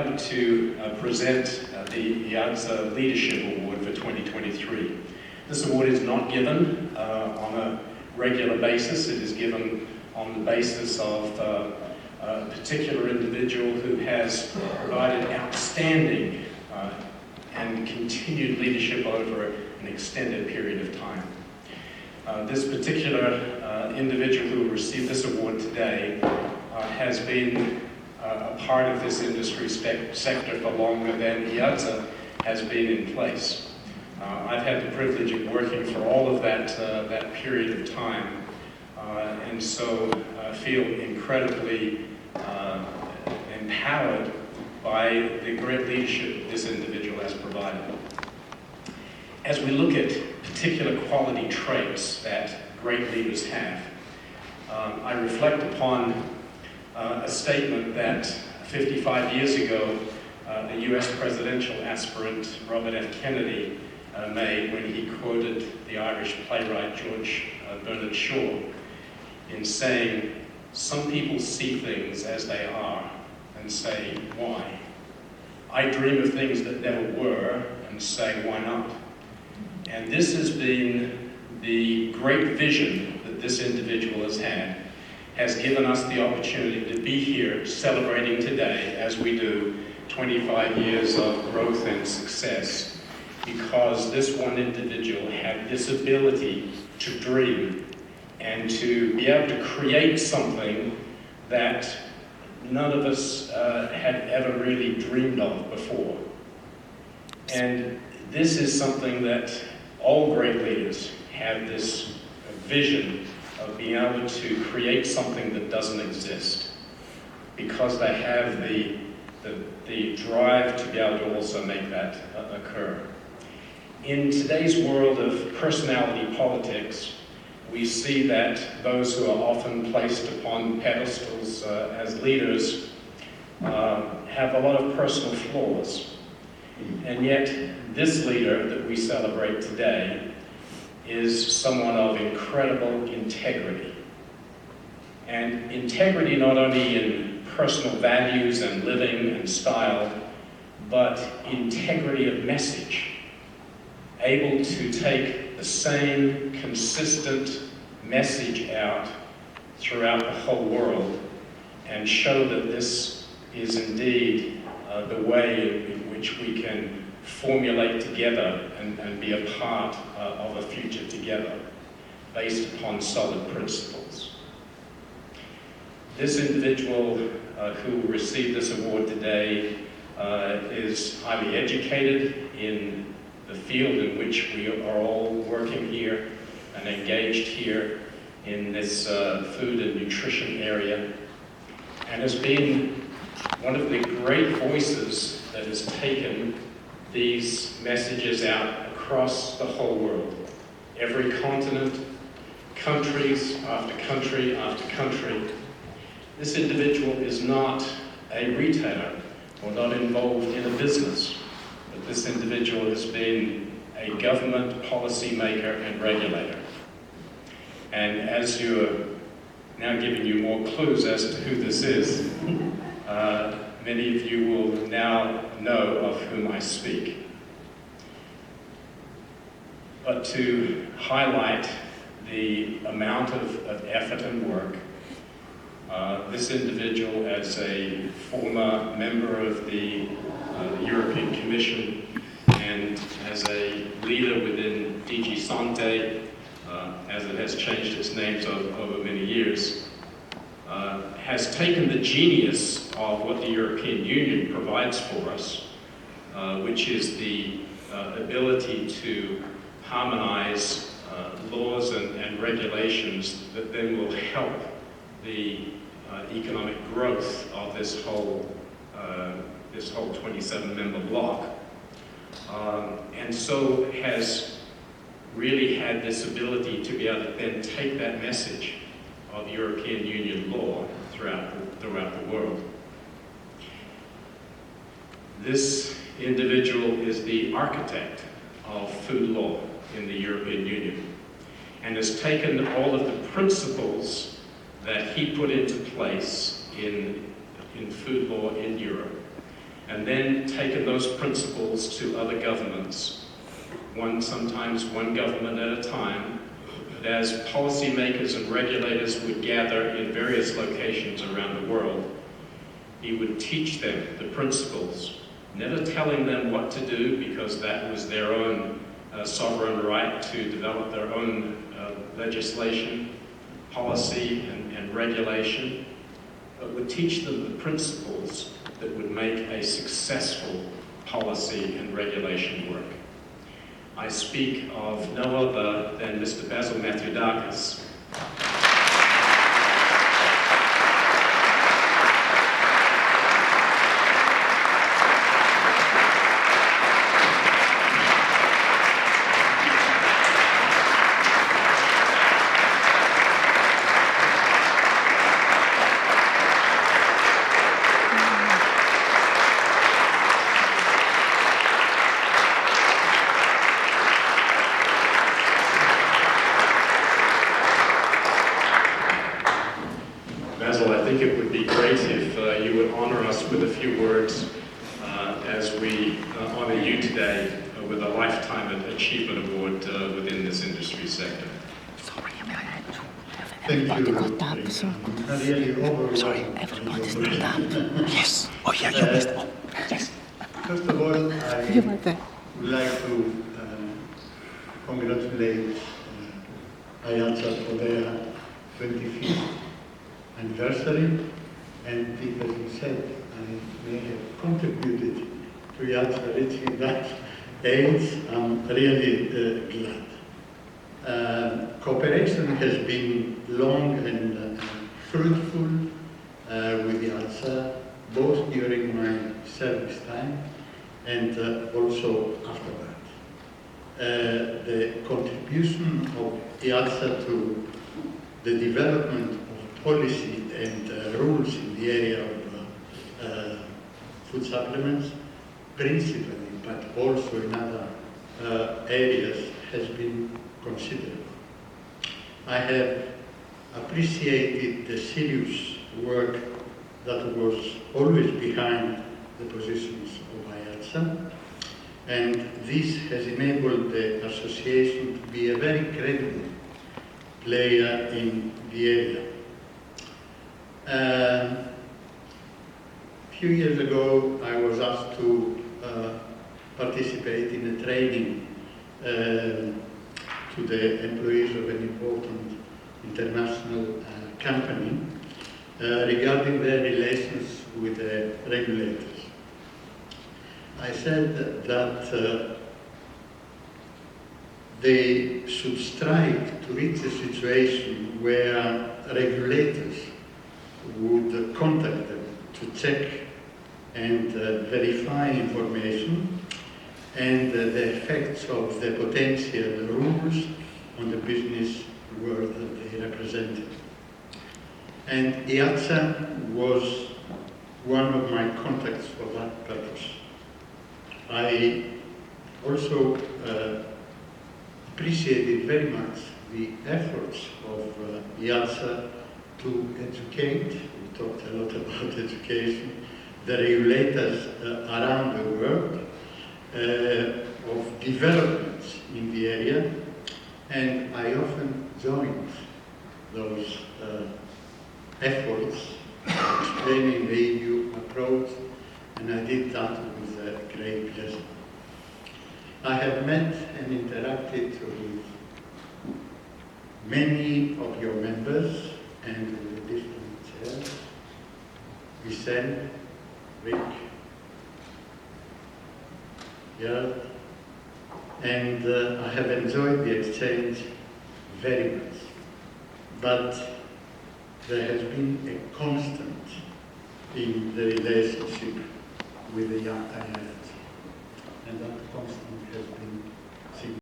To present the Iadsa Leadership Award for 2023. This award is not given on a regular basis. It is given on the basis of a particular individual who has provided outstanding and continued leadership over an extended period of time. This particular individual who will receive this award today has been a part of this industry sector for longer than Iadsa has been in place. I've had the privilege of working for all of that period of time, and so I feel incredibly empowered by the great leadership this individual has provided. As we look at particular quality traits that great leaders have, I reflect upon a statement that 55 years ago, the US presidential aspirant Robert F. Kennedy made when he quoted the Irish playwright George Bernard Shaw in saying, "Some people see things as they are and say, why? I dream of things that never were and say, why not?" And this has been the great vision that this individual has given us the opportunity to be here celebrating today, as we do, 25 years of growth and success, because this one individual had this ability to dream and to be able to create something that none of us had ever really dreamed of before. And this is something that all great leaders have, this vision of being able to create something that doesn't exist, because they have the drive to be able to also make that occur. In today's world of personality politics, we see that those who are often placed upon pedestals as leaders have a lot of personal flaws. And yet, this leader that we celebrate today is someone of incredible integrity. And integrity not only in personal values and living and style, but integrity of message. Able to take the same consistent message out throughout the whole world and show that this is indeed the way in which we can formulate together and be a part of a future together based upon solid principles. This individual who will receive this award today is highly educated in the field in which we are all working here and engaged here in this food and nutrition area, and has been one of the great voices that has taken these messages out across the whole world. Every continent, countries after country after country. This individual is not a retailer or not involved in a business, but this individual has been a government policy maker and regulator. And as you're now giving you more clues as to who this is, many of you will now know of whom I speak. But to highlight the amount of effort and work, this individual, as a former member of the European Commission and as a leader within DG Sante, as it has changed its names over many years, has taken the genius of what the European Union provides for us, which is the ability to harmonize laws and regulations that then will help the economic growth of this whole 27-member bloc, and so has really had this ability to be able to then take that message of European Union law throughout the world. This individual is the architect of food law in the European Union and has taken all of the principles that he put into place in food law in Europe and then taken those principles to other governments, sometimes one government at a time. But as policymakers and regulators would gather in various locations around the world, he would teach them the principles, never telling them what to do, because that was their own sovereign right to develop their own legislation, policy, and regulation, but would teach them the principles that would make a successful policy and regulation work. I speak of no other than Mr. Basil Mathioudakis. Basil, I think it would be great if you would honor us with a few words as we honor you today with a Lifetime Achievement Award within this industry sector. Thank you. Sorry, everybody stand up. Yes. Oh yeah, you missed. Oh, yes. First of all, I would like to congratulate Iadsa for their 25th anniversary, and because you said I may have contributed to Iadsa reaching that age, I'm really glad. Cooperation has been long and fruitful with Iadsa, both during my service time and also after that. The contribution of Iadsa to the development of policy and rules in the area of food supplements, principally, but also in other areas, has been considerable. I have appreciated the serious work that was always behind the positions of Iadsa, and this has enabled the association to be a very credible player in the area. A few years ago, I was asked to participate in a training to the employees of an important international company regarding their relations with the regulators. I said that they should strive to reach a situation where regulators would contact them to check and verify information and the effects of the potential rules on the business world that they represented. And Iadsa was one of my contacts for that purpose. I also appreciated very much the efforts of Iadsa to educate, we talked a lot about education, the regulators around the world, of developments in the area, and I often joined those efforts, explaining the EU approach, and I did that with great pleasure. I have met and interacted with many of your members and with the different chairs, Vicente, Rick, Gerard, and I have enjoyed the exchange very much. But there has been a constant in the relationship with the young IIT, and that constant has been significant.